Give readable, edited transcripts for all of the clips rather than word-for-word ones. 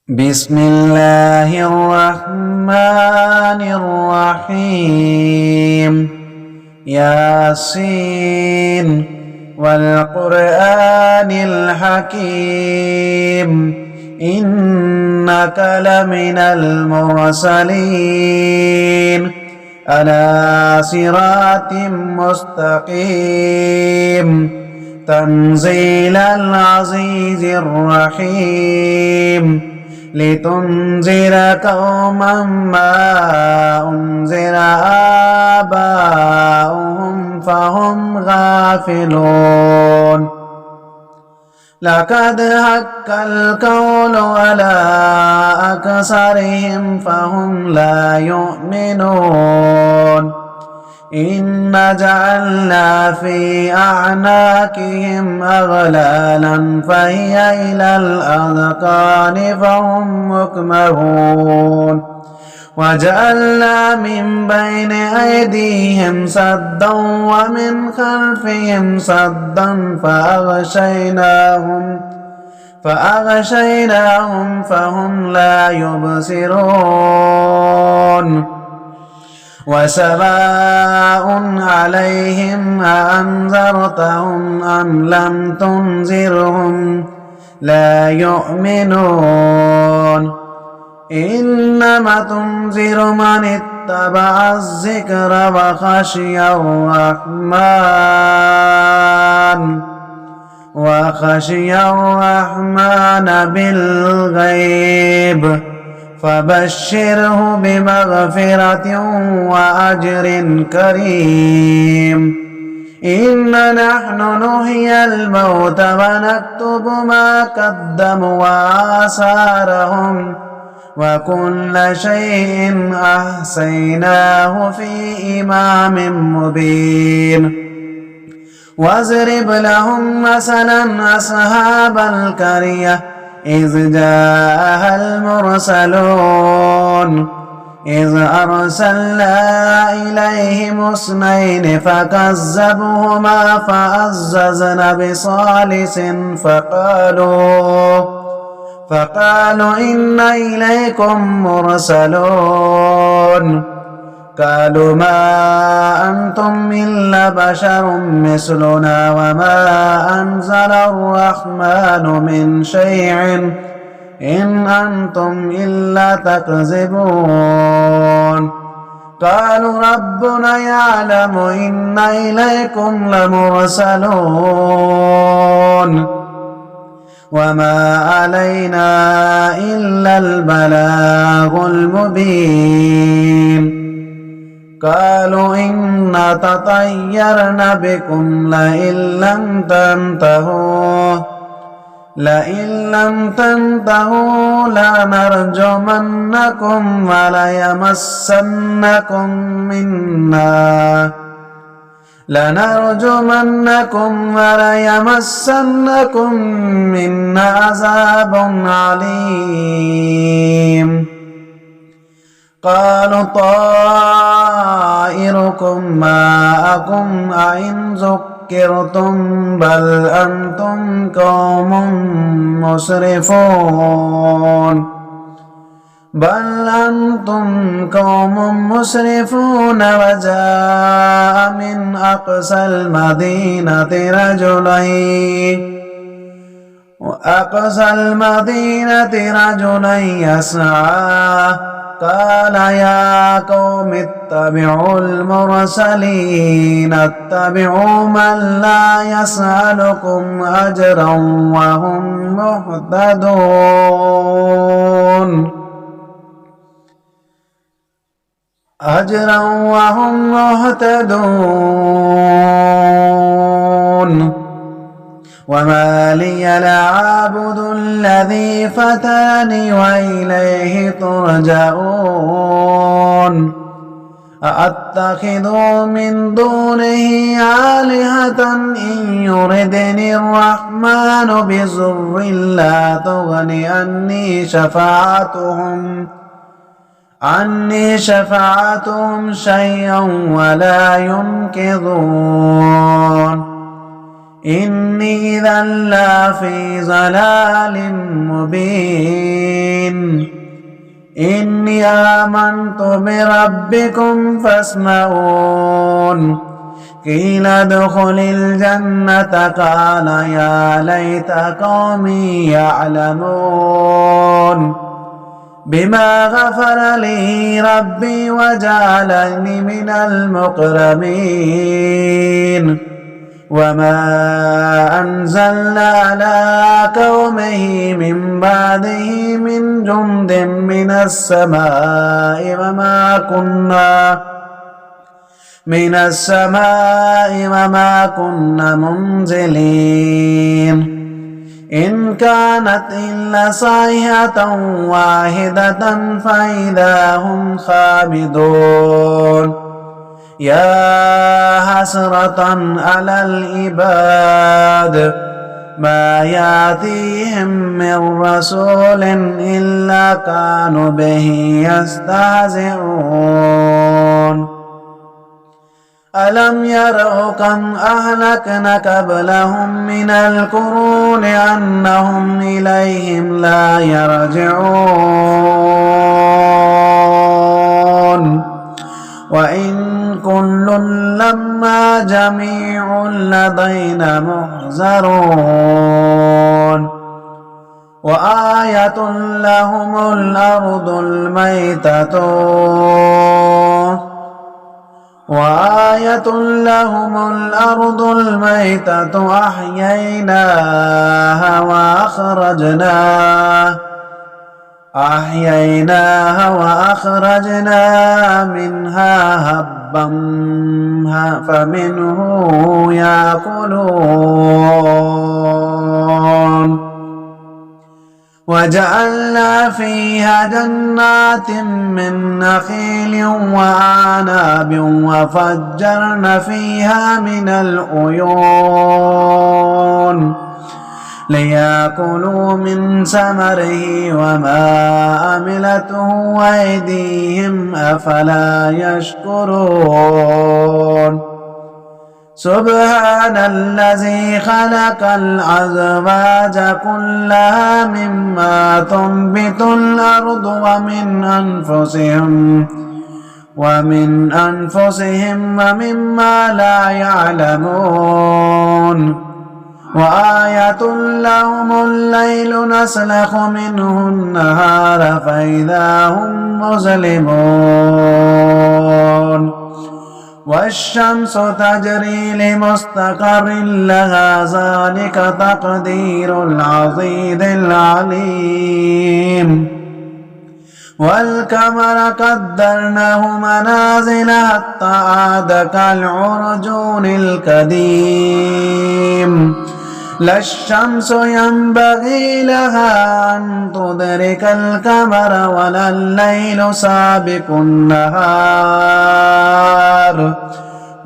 بسم الله الرحمن الرحيم ياسين والقرآن الحكيم إنك لمن المرسلين على صراط مستقيم تنزيل العزيز الرحيم لتنذر قوما ما أنذر آباؤهم فهم غافلون لقد حق القول على أكثرهم فهم لا يؤمنون إنا جعلنا في أعناقهم أغلالا فهي إلى الأذقان فهم مقمحون وجعلنا من بين أيديهم سدا ومن خلفهم سدا فأغشيناهم فهم لا يبصرون وسواء عليهم أأنذرتهم أم لم تنذرهم لا يؤمنون إنما تنذر من اتبع الذكر وخشي الرحمن بالغيب فبشره بمغفرة وأجر كريم إنا نحن نحيي الموتى ونكتب ما قدموا وآثارهم وكل شيء أحصيناه في إمام مبين واضرب لهم مثلا أصحاب القرية إذ جاءها المرسلون إذ أرسلنا إليهم اثنين فكذبوهما فعززنا بثالث فقالوا إنا إليكم مرسلون قالوا ما أنتم إلا بشر مثلنا وما أنزل الرحمن من شيء إن أنتم إلا تكذبون قالوا ربنا يعلم إنا إليكم لمرسلون وما علينا إلا البلاغ المبين قالوا إنا تطيرنا بكم لئن لم تنتهوا لنرجمنكم وليمسنكم منا عذاب عليم قالوا طائركم معكم أئن ذكرتم بل أنتم قوم مسرفون وجاء من أقصى المدينة رجلين يسعى قال يا قوم اتبعوا المرسلين اتبعوا من لا يسألكم أجرا وهم مهتدون وما لي لا أعبد الذي فتاني وإليه ترجعون أأتخذ من دونه آلهة إن يردني الرحمن بضر لا تغن عني شفاعتهم شيئا ولا ينقذون إني إذا لفي ضلال مبين إني آمنت بربكم فاسمعون قيل ادخل الجنة قال يا ليت قومي يعلمون بما غفر لي ربي وجعلني من المكرمين وما أنزلنا على قومه من بعده من جند من السماء وما كنا منزلين إن كانت إلا صيحة واحدة فإذا هم خامدون يا حسرة على العباد ما يأتيهم من رسول إلا كانوا به يستهزئون ألم يروا كم أهلكنا قبلهم من القرون أنهم إليهم لا يرجعون وإن كل لما جميع لدينا محضرون وآية لهم الأرض الميتة أحييناها وأخرجنا منها هبا فمنه يأكلون وجعلنا فيها جنات من نخيل وأعناب وفجرنا فيها من العيون ليأكلوا من ثمره وما عملته أيديهم أفلا يشكرون سبحان الذي خلق الأزواج كلها مما تنبت الأرض ومن أنفسهم ومما لا يعلمون وآية لهم الليل نسلخ منه النهار فإذا هم مظلمون والشمس تجري لمستقر لها ذلك تقدير العزيز العليم والقمر قدرناه منازل حتى عاد كالعرجون القديم لا الشمس ينبغي لها أن تدرك القمر ولا الليل سابق النهار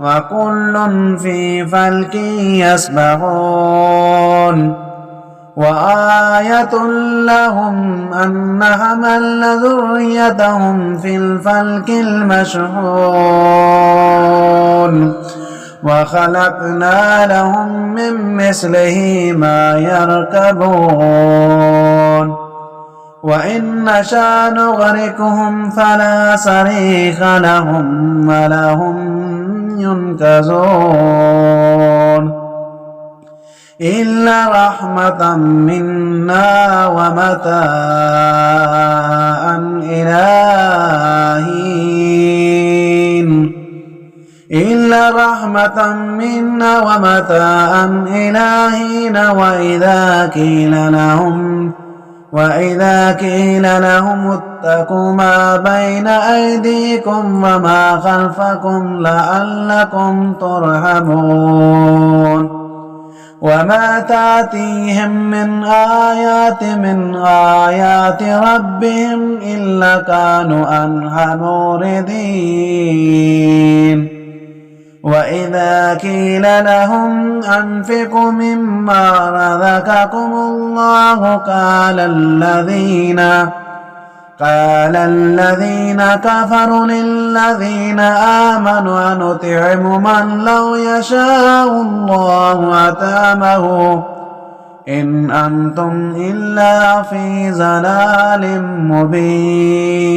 وكل في فلك يسبحون وآية لهم أن حملنا ذريتهم في الفلك المشحون وخلقنا لهم من مثله ما يركبون وإن نشأ نغرقهم فلا صريخ لهم ولهم ينقذون إلا رحمة منا ومتاعا إلهين وإذا قيل لهم اتقوا ما بين أيديكم وما خلفكم لعلكم ترحمون وما تأتيهم من آيات ربهم إلا كانوا عنها معرضين وإذا قيل لهم أنفقوا مما رزقكم الله قال الذين كفروا للذين آمنوا أنطعم من لو يشاء الله أطعمه إن أنتم إلا في ضلال مبين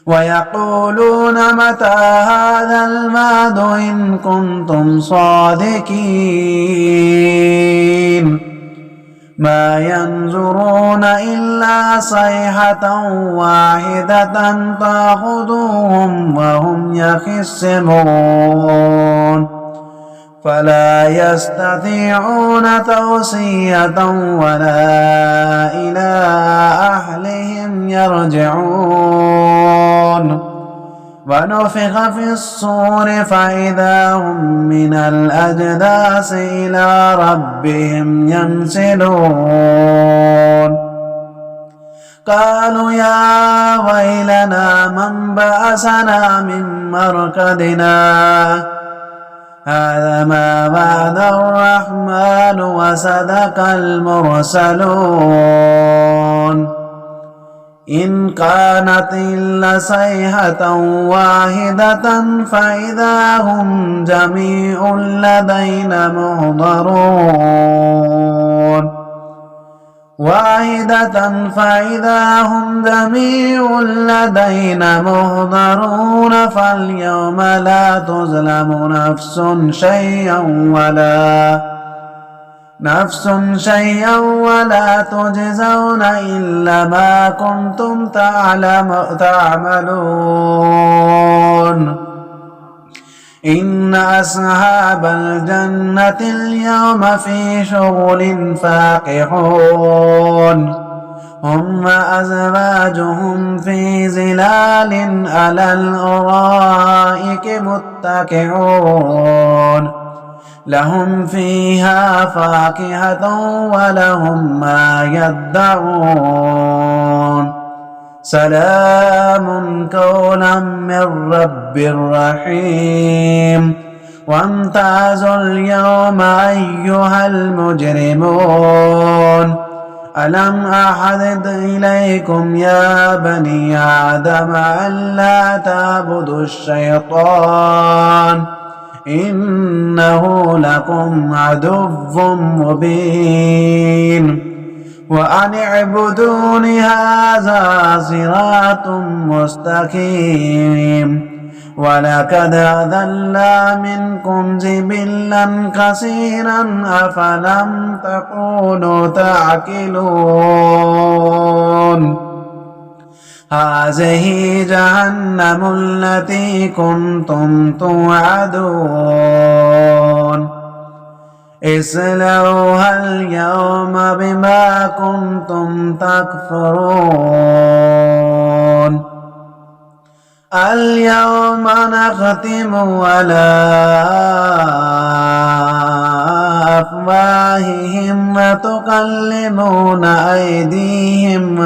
ويقولون متى هذا الوعد إن كنتم صادقين ما ينظرون إلا صيحة واحدة تأخذهم وهم يخصمون فلا يستطيعون توصية ولا إلى أهلهم يرجعون ونفخ في الصور فإذا هم من الأجداث إلى ربهم ينسلون قالوا يا ويلنا من بعثنا من مرقدنا هذا ما وعد الرحمن وصدق المرسلون إن كانت إلا صيحة واحدة فإذا هم جميع لدينا محضرون فإذا هم جميع لدينا محضرون فاليوم لا تظلم نفس شيئا ولا تجزون إلا ما كنتم تعملون إن أصحاب الجنة اليوم في شغل فاكهون هم وأزواجهم في ظلال على الأرائك متكئون لهم فيها فاكهة ولهم ما يدعون سلام قولا من رب رحيم وامتازوا اليوم أيها المجرمون ألم أعهد إليكم يا بني آدم ألا تعبدوا الشيطان إنه لكم عدو مبين وأن اعبدون هذا صراط مستقيم ولقد أضل منكم جبلا كثيرا أفلم تكونوا تعقلون هذه جهنم التي كنتم توعدون اصلوها اليوم بما كنتم تكفرون اليوم نختم على أفواههم وتكلمنا أيديهم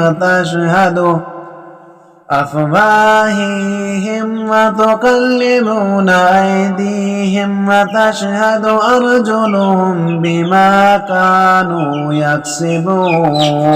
وتشهد أرجلهم بما كانوا يكسبون